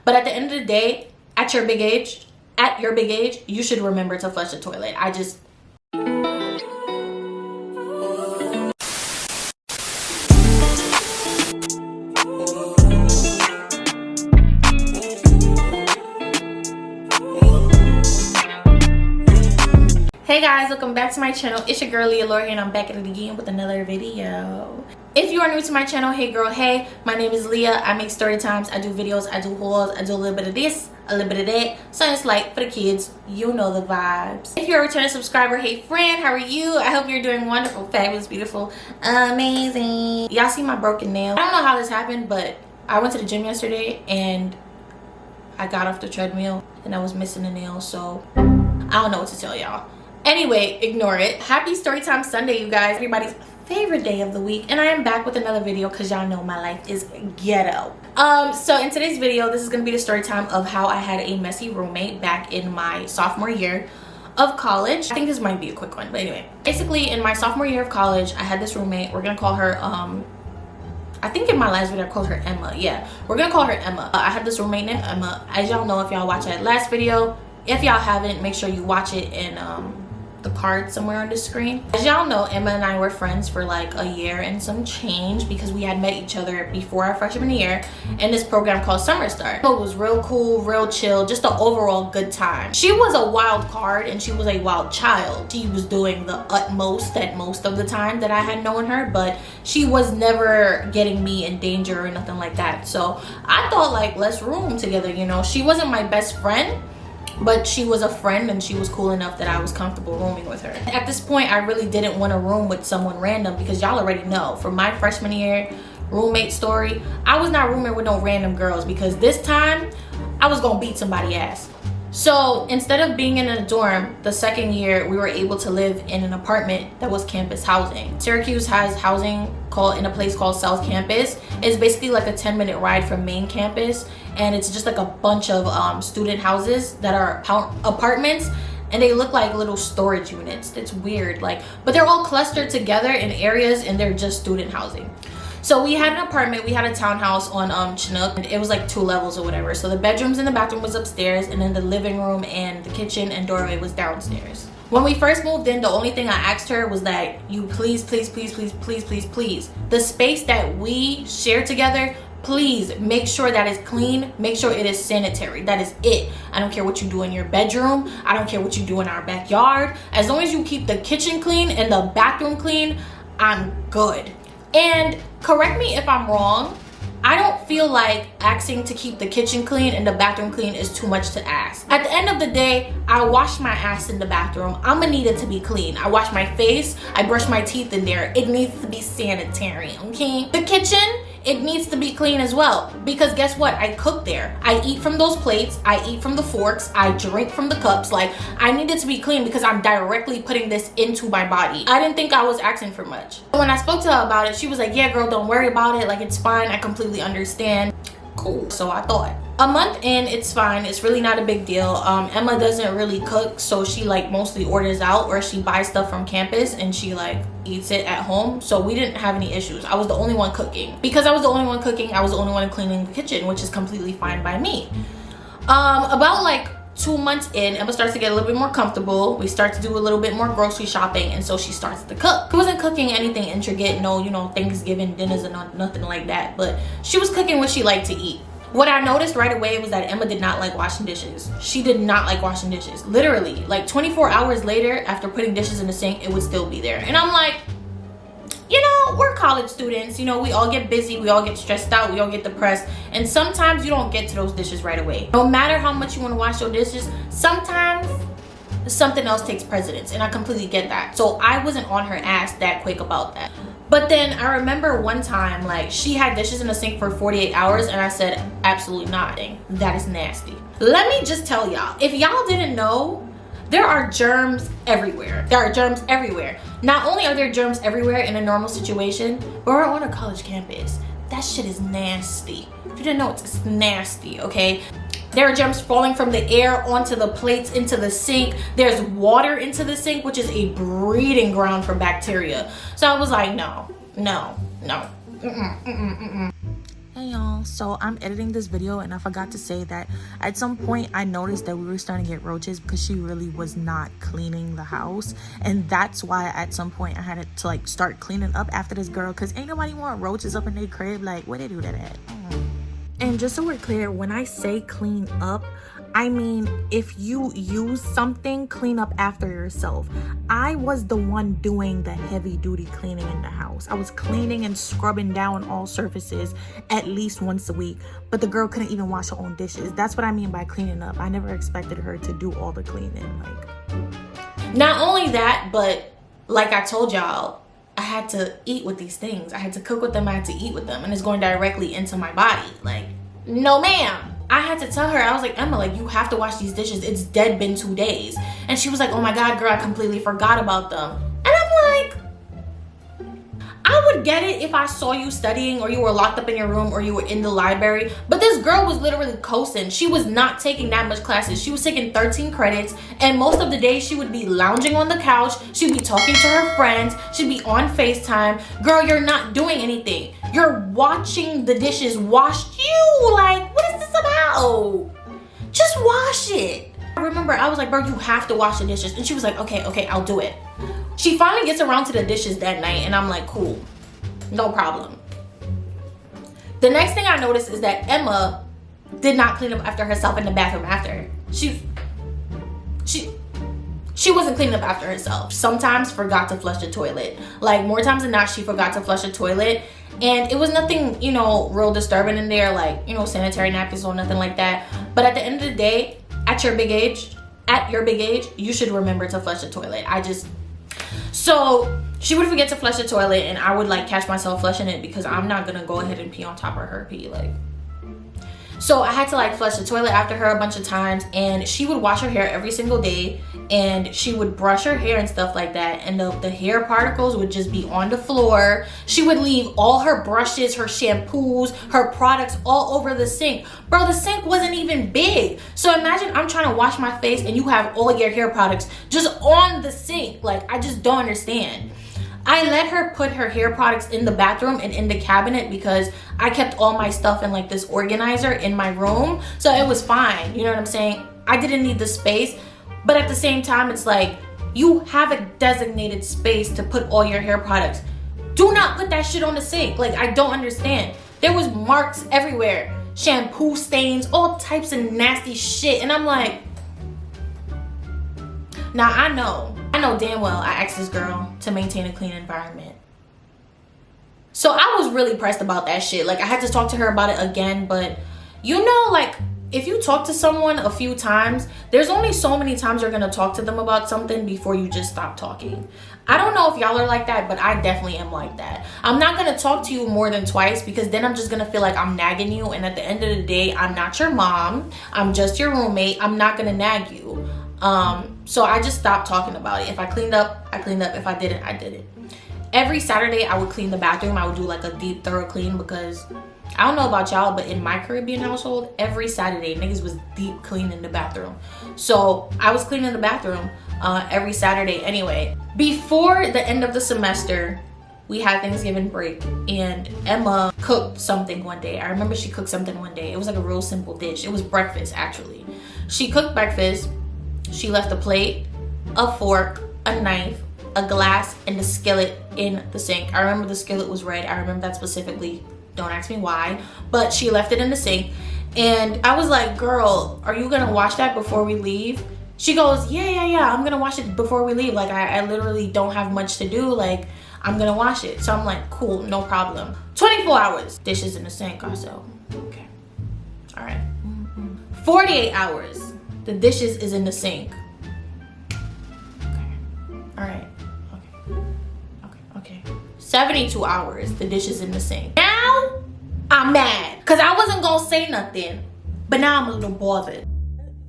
But at the end of the day, at your big age, you should remember to flush the toilet. Hey guys, welcome back to my channel. It's your girl Liallure and I'm back at it again with another video. If you are new to my channel, hey girl, hey, my name is Leah. I make story times, I do videos, I do hauls, I do a little bit of this, a little bit of that. So it's like for the kids, you know the vibes. If you're a returning subscriber, hey friend, how are you? I hope you're doing wonderful, fabulous, beautiful, amazing. Y'all see my broken nail? I don't know how this happened, but I went to the gym yesterday and I got off the treadmill and I was missing a nail, so I don't know what to tell y'all. Anyway, ignore it. Happy Storytime Sunday, you guys. Everybody's favorite day of the week. And I am back with another video because y'all know my life is ghetto. So in today's video, this is going to be the story time of how I had a messy roommate back in my sophomore year of college. I think this might be a quick one, but anyway. Basically, in my sophomore year of college, I had this roommate. We're going to call her, I think in my last video I called her Emma. Yeah, we're going to call her Emma. I had this roommate named Emma. As y'all know, if y'all watched that last video, if y'all haven't, make sure you watch it in the card somewhere on the screen. As y'all know, Emma and I were friends for like a year and some change because we had met each other before our freshman year in this program called Summer Start. Emma was real cool, real chill, just an overall good time. She was a wild card and she was a wild child. She was doing the utmost at most of the time that I had known her, but she was never getting me in danger or nothing like that. So I thought, like, let's room together, you know. She wasn't my best friend, but she was a friend and she was cool enough that I was comfortable rooming with her. At this point, I really didn't want to room with someone random because y'all already know from my freshman year roommate story, I was not rooming with no random girls because this time I was gonna beat somebody's ass. So instead of being in a dorm, the second year we were able to live in an apartment that was campus housing. Syracuse has housing in a place called South Campus. It's basically like a 10-minute ride from main campus, and it's just like a bunch of student houses that are apartments, and they look like little storage units. It's weird, like, but they're all clustered together in areas and they're just student housing. So we had an apartment, we had a townhouse on Chinook, and it was like 2 levels or whatever. So the bedrooms and the bathroom was upstairs, and then the living room and the kitchen and doorway was downstairs. When we first moved in, the only thing I asked her was that you please, the space that we share together, please make sure that it's clean, make sure it is sanitary. That is it. I don't care what you do in your bedroom, I don't care what you do in our backyard. As long as you keep the kitchen clean and the bathroom clean, I'm good. And correct me if I'm wrong, I don't feel like asking to keep the kitchen clean and the bathroom clean is too much to ask. At the end of the day, I wash my ass in the bathroom. I'm gonna need it to be clean. I wash my face, I brush my teeth in there. It needs to be sanitary, okay? The kitchen, it needs to be clean as well, because guess what? I cook there. I eat from those plates, I eat from the forks, I drink from the cups. Like, I need it to be clean because I'm directly putting this into my body. I didn't think I was asking for much. When I spoke to her about it, she was like, yeah girl, don't worry about it, like it's fine, I completely understand. Cool. So I thought. A month in, it's fine, it's really not a big deal. Emma doesn't really cook, so she like mostly orders out or she buys stuff from campus and she like eats it at home. So we didn't have any issues. I was the only one cooking. Because I was the only one cooking, I was the only one cleaning the kitchen, which is completely fine by me. About like 2 months in, Emma starts to get a little bit more comfortable. We start to do a little bit more grocery shopping, and so she starts to cook. She wasn't cooking anything intricate, no, you know, Thanksgiving dinners and nothing like that, but she was cooking what she liked to eat. What I noticed right away was that Emma did not like washing dishes. She did not like washing dishes. Literally, like 24 hours later, after putting dishes in the sink, it would still be there. And I'm like, you know, we're college students, you know, we all get busy, we all get stressed out, we all get depressed, and sometimes you don't get to those dishes right away. No matter how much you want to wash your dishes, sometimes something else takes precedence, and I completely get that. So I wasn't on her ass that quick about that. But then I remember one time, like, she had dishes in the sink for 48 hours and I said, absolutely not. That is nasty. Let me just tell y'all, if y'all didn't know, there are germs everywhere. There are germs everywhere. Not only are there germs everywhere in a normal situation, but we're on a college campus. That shit is nasty. If you didn't know, it's nasty, okay? There are germs falling from the air onto the plates, into the sink. There's water into the sink, which is a breeding ground for bacteria. So I was like, no. Hey y'all, so I'm editing this video and I forgot to say that at some point I noticed that we were starting to get roaches because she really was not cleaning the house, and that's why at some point I had to like start cleaning up after this girl, because ain't nobody want roaches up in their crib. Like, where they do that at? And just so we're clear, when I say clean up, I mean if you use something, clean up after yourself. I was the one doing the heavy duty cleaning in the house. I was cleaning and scrubbing down all surfaces at least once a week, but the girl couldn't even wash her own dishes. That's what I mean by cleaning up. I never expected her to do all the cleaning. Like, not only that, but like I told y'all, I had to eat with these things. I had to cook with them, I had to eat with them, and it's going directly into my body. Like, no ma'am. I had to tell her, I was like, Emma, like, you have to wash these dishes. It's dead been 2 days. And she was like, oh my God, girl, I completely forgot about them. And I'm like, I would get it if I saw you studying or you were locked up in your room or you were in the library. But this girl was literally coasting. She was not taking that much classes. She was taking 13 credits. And most of the day she would be lounging on the couch. She'd be talking to her friends. She'd be on FaceTime. Girl, you're not doing anything. You're watching the dishes wash you. Like, what is this about? Just wash it. I remember I was like, bro, you have to wash the dishes. And she was like, okay, I'll do it. She finally gets around to the dishes that night and I'm like, cool, no problem. The next thing I noticed is that Emma did not clean up after herself in the bathroom after. She wasn't cleaning up after herself. Sometimes forgot to flush the toilet. Like, more times than not, she forgot to flush the toilet. And it was nothing, you know, real disturbing in there, like, you know, sanitary napkins or nothing like that. But at the end of the day, at your big age, you should remember to flush the toilet. So she would forget to flush the toilet and I would like catch myself flushing it because I'm not gonna go ahead and pee on top of her pee. Like, so I had to like flush the toilet after her a bunch of times, and she would wash her hair every single day and she would brush her hair and stuff like that, and the hair particles would just be on the floor. She would leave all her brushes, her shampoos, her products all over the sink. Bro, the sink wasn't even big. So imagine I'm trying to wash my face and you have all your hair products just on the sink. Like, I just don't understand. I let her put her hair products in the bathroom and in the cabinet because I kept all my stuff in like this organizer in my room. So it was fine, you know what I'm saying? I didn't need the space, but at the same time, it's like, you have a designated space to put all your hair products. Do not put that shit on the sink. Like, I don't understand. There was marks everywhere, shampoo stains, all types of nasty shit. And I'm like, now I know damn well I asked this girl to maintain a clean environment. So I was really pressed about that shit. Like, I had to talk to her about it again, but you know, like, if you talk to someone a few times, there's only so many times you're gonna talk to them about something before you just stop talking. I don't know if y'all are like that, but I definitely am like that. I'm not gonna talk to you more than twice because then I'm just gonna feel like I'm nagging you, and at the end of the day, I'm not your mom. I'm just your roommate. I'm not gonna nag you. So I just stopped talking about it. If I cleaned up, I cleaned up. If I didn't, I didn't. Every Saturday, I would clean the bathroom. I would do like a deep, thorough clean because I don't know about y'all, but in my Caribbean household, every Saturday, niggas was deep cleaning the bathroom. So I was cleaning the bathroom every Saturday anyway. Before the end of the semester, we had Thanksgiving break and Emma cooked something one day. I remember she cooked something one day. It was like a real simple dish. It was breakfast, actually. She cooked breakfast. She left a plate, a fork, a knife, a glass, and a skillet in the sink. I remember the skillet was red. I remember that specifically. Don't ask me why, but she left it in the sink. And I was like, girl, are you gonna wash that before we leave? She goes, yeah, I'm gonna wash it before we leave. Like, I literally don't have much to do. Like, I'm gonna wash it. So I'm like, cool, no problem. 24 hours, dishes in the sink also. Okay, all right. 48 hours, the dishes is in the sink. Okay, all right, okay. 72 hours, the dishes in the sink. Now, I'm mad, because I wasn't gonna say nothing, but now I'm a little bothered.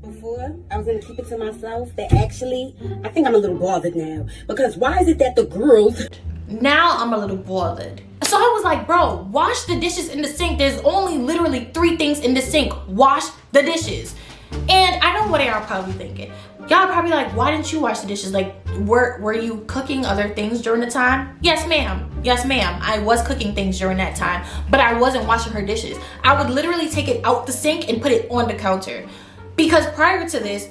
Before, I was gonna keep it to myself, but actually, I think I'm a little bothered now, because why is it that the girls... Now I'm a little bothered. So I was like, bro, wash the dishes in the sink. There's only literally 3 things in the sink. Wash the dishes. And I know what y'all probably thinking. Y'all probably like, why didn't you wash the dishes? Like, were you cooking other things during the time? Yes, ma'am. Yes, ma'am. I was cooking things during that time, but I wasn't washing her dishes. I would literally take it out the sink and put it on the counter. Because prior to this,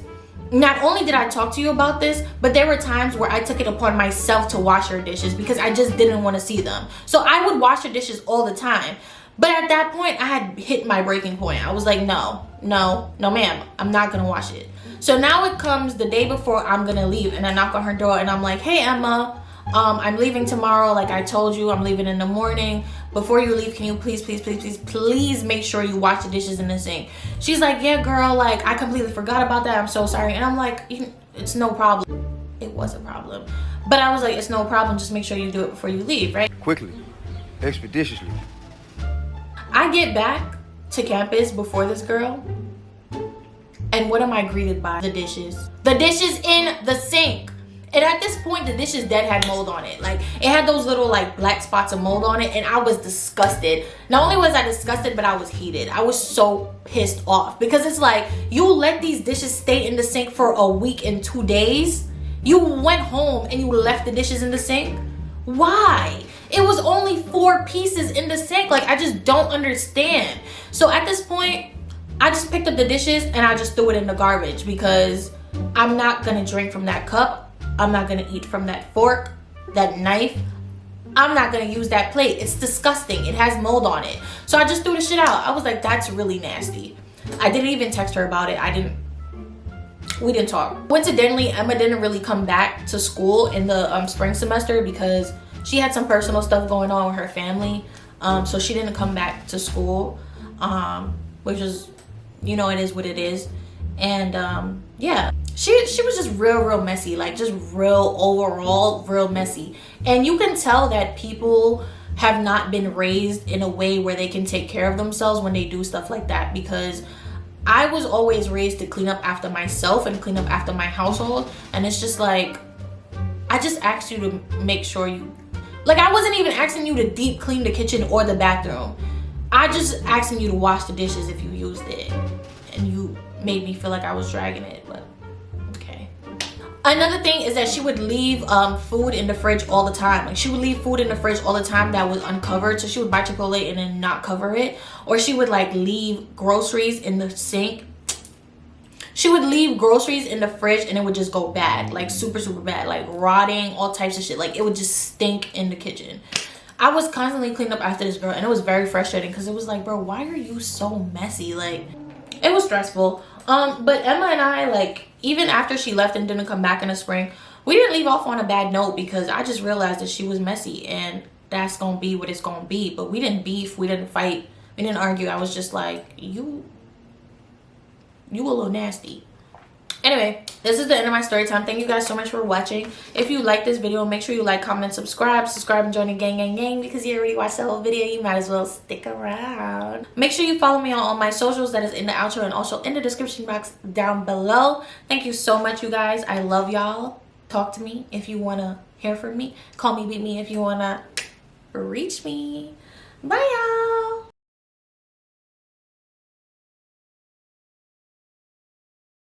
not only did I talk to you about this, but there were times where I took it upon myself to wash her dishes because I just didn't want to see them. So I would wash her dishes all the time. But at that point, I had hit my breaking point. I was like, no, ma'am, I'm not gonna wash it. So now it comes the day before I'm gonna leave, and I knock on her door and I'm like, hey, Emma, I'm leaving tomorrow. Like I told you, I'm leaving in the morning. Before you leave, can you please make sure you wash the dishes in the sink? She's like, yeah, girl, like I completely forgot about that. I'm so sorry. And I'm like, it's no problem. It was a problem. But I was like, it's no problem. Just make sure you do it before you leave, right? Quickly, expeditiously. I get back to campus before this girl, and what am I greeted by? The dishes. The dishes in the sink. And at this point, the dishes dead had mold on it. Like, it had those little like black spots of mold on it, and I was disgusted. Not only was I disgusted, but I was heated. I was so pissed off because it's like, you let these dishes stay in the sink for a week and 2 days. You went home and you left the dishes in the sink. Why? It was only 4 pieces in the sink. Like, I just don't understand. So at this point, I just picked up the dishes and I just threw it in the garbage because I'm not gonna drink from that cup. I'm not gonna eat from that fork, that knife. I'm not gonna use that plate. It's disgusting. It has mold on it. So I just threw the shit out. I was like, that's really nasty. I didn't even text her about it. We didn't talk. Coincidentally, Emma didn't really come back to school in the spring semester because she had some personal stuff going on with her family. So she didn't come back to school, which is, you know, it is what it is. And yeah, she was just real messy, like just real messy. And you can tell that people have not been raised in a way where they can take care of themselves when they do stuff like that, because I was always raised to clean up after myself and clean up after my household. And it's just like, I just asked you to make sure you, like, I wasn't even asking you to deep clean the kitchen or the bathroom. I just asking you to wash the dishes if you used it. And you made me feel like I was dragging it, but okay. Another thing is that she would leave food in the fridge all the time. Like, she would leave food in the fridge all the time that was uncovered. So she would buy Chipotle and then not cover it. Or she would like leave groceries in the sink. She would leave groceries in the fridge and it would just go bad, like super bad, like rotting, all types of shit. Like, it would just stink in the kitchen. I was constantly cleaning up after this girl, and it was very frustrating because it was like, bro, why are you so messy? Like, it was stressful. But Emma and I, like, even after she left and didn't come back in the spring, we didn't leave off on a bad note because I just realized that she was messy, and that's gonna be what it's gonna be. But we didn't beef, we didn't fight, we didn't argue. I was just like, you a little nasty. Anyway, this is the end of my story time. Thank you guys so much for watching. If you like this video, make sure you like, comment, subscribe and join the gang, because you already watched the whole video. You might as well stick around. Make sure you follow me on all my socials. That is in the outro and also in the description box down below. Thank you so much, you guys. I love y'all. Talk to me if you want to hear from me. Call me, beat me if you want to reach me. Bye, y'all.